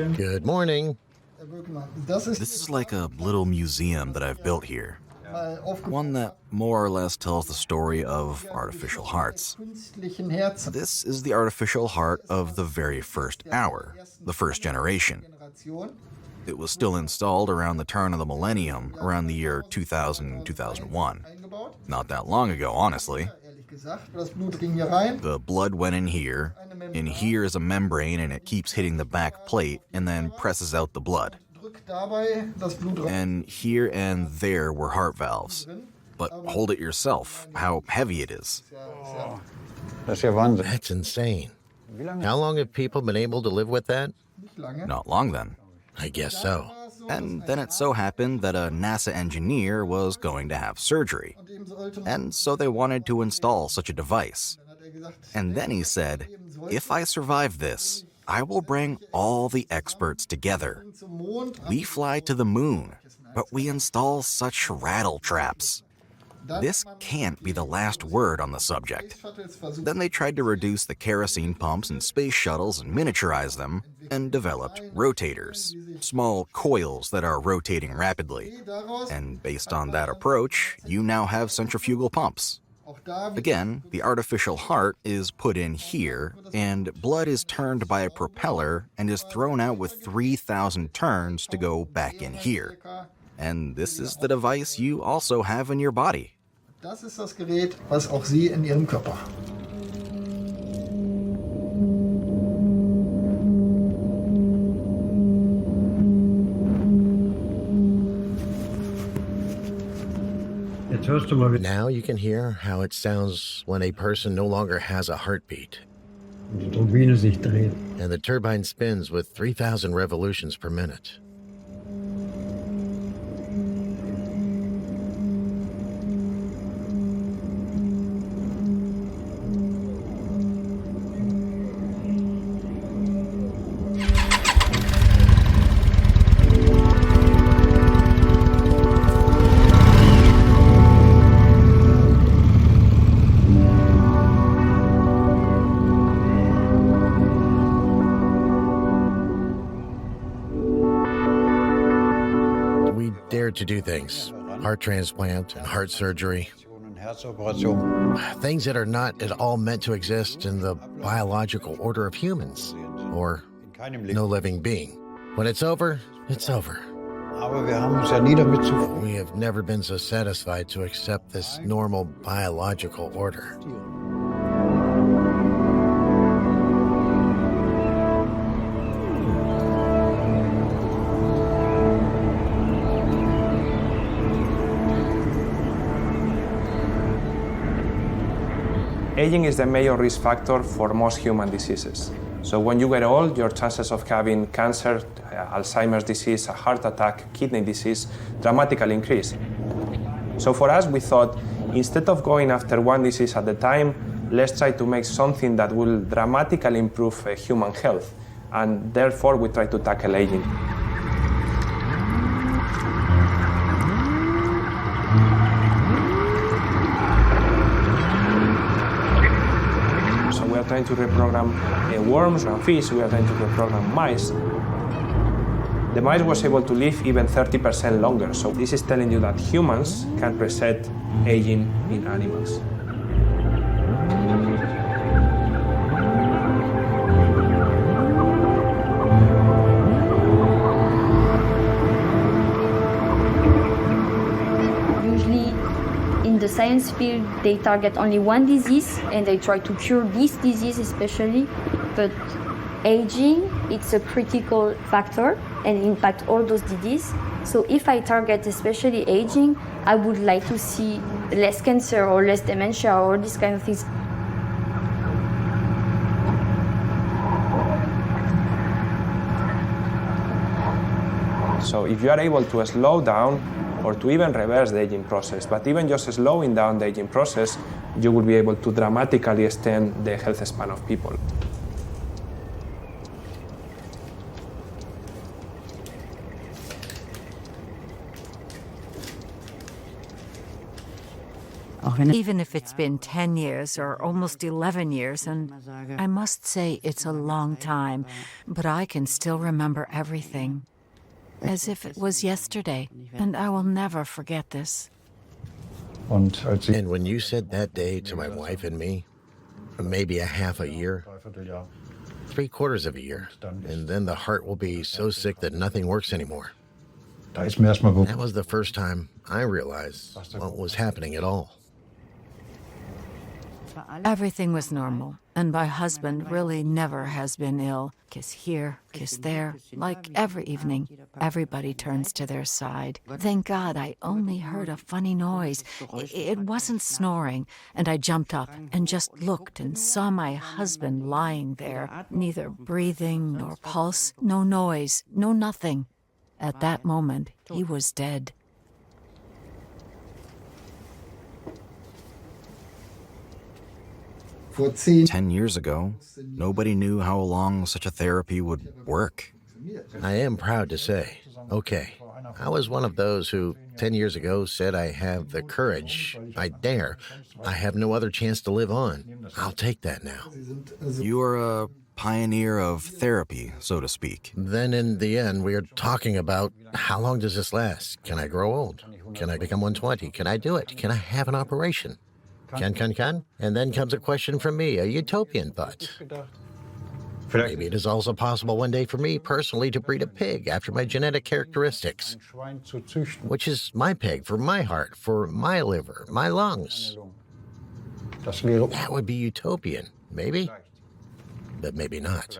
Good morning. This is like a little museum that I've built here. One that more or less tells the story of artificial hearts. This is the artificial heart of the very first hour, the first generation. It was still installed around the turn of the millennium, around the year 2000, 2001. Not that long ago, honestly. The blood went in here is a membrane, and it keeps hitting the back plate and then presses out the blood. And here and there were heart valves. But hold it yourself, how heavy it is. That's insane. How long have people been able to live with that? Not long then. I guess so. And then it so happened that a NASA engineer was going to have surgery. And so they wanted to install such a device. And then he said, if I survive this, I will bring all the experts together. We fly to the moon, but we install such rattle traps. This can't be the last word on the subject. Then they tried to reduce the kerosene pumps and space shuttles and miniaturize them, and developed rotators, small coils that are rotating rapidly. And based on that approach, you now have centrifugal pumps. Again, the artificial heart is put in here, and blood is turned by a propeller and is thrown out with 3,000 turns to go back in here. And this is the device you also have in your body. Das ist das Gerät, was auch Sie in Ihrem Körper haben. Now you can hear how it sounds when a person no longer has a heartbeat. And the turbine spins with 3,000 revolutions per minute. To do things, heart transplant and heart surgery, things that are not at all meant to exist in the biological order of humans, or no living being. When it's over, it's over. We have never been so satisfied to accept this normal biological order. Aging is the major risk factor for most human diseases. So when you get old, your chances of having cancer, Alzheimer's disease, a heart attack, kidney disease dramatically increase. So for us, we thought, instead of going after one disease at a time, let's try to make something that will dramatically improve human health. And therefore, we try to tackle aging. We are trying to reprogram worms and fish. We are trying to reprogram mice. The mice was able to live even 30% longer. So this is telling you that humans can reset aging in animals. The science field, they target only one disease and they try to cure this disease especially, but aging, it's a critical factor and impact all those diseases. So if I target especially aging, I would like to see less cancer or less dementia or these kind of things. So if you are able to slow down or to even reverse the aging process, but even just slowing down the aging process, you will be able to dramatically extend the health span of people. Even if it's been 10 years or almost 11 years, and I must say it's a long time, but I can still remember everything, as if it was yesterday, and I will never forget this. And when you said that day to my wife and me, maybe a half a year, 3/4 of a year, and then the heart will be so sick that nothing works anymore. That was the first time I realized what was happening at all. Everything was normal, and my husband really never has been ill. Kiss here, kiss there. Like every evening, everybody turns to their side. Thank God I only heard a funny noise. It wasn't snoring, and I jumped up and just looked and saw my husband lying there, neither breathing nor pulse, no noise, no nothing. At that moment, he was dead. Vor 10 10 years ago, nobody knew how long such a therapy would work. I am proud to say, okay, I was one of those who 10 years ago said I have the courage, I dare, I have no other chance to live on. I'll take that now. You are a pioneer of therapy, so to speak. Then in the end, we are talking about how long does this last? Can I grow old? Can I become 120? Can I do it? Can I have an operation? Can? And then comes a question from me, a utopian thought. Maybe it is also possible one day for me personally to breed a pig after my genetic characteristics, which is my pig for my heart, for my liver, my lungs. That would be utopian, maybe, but maybe not.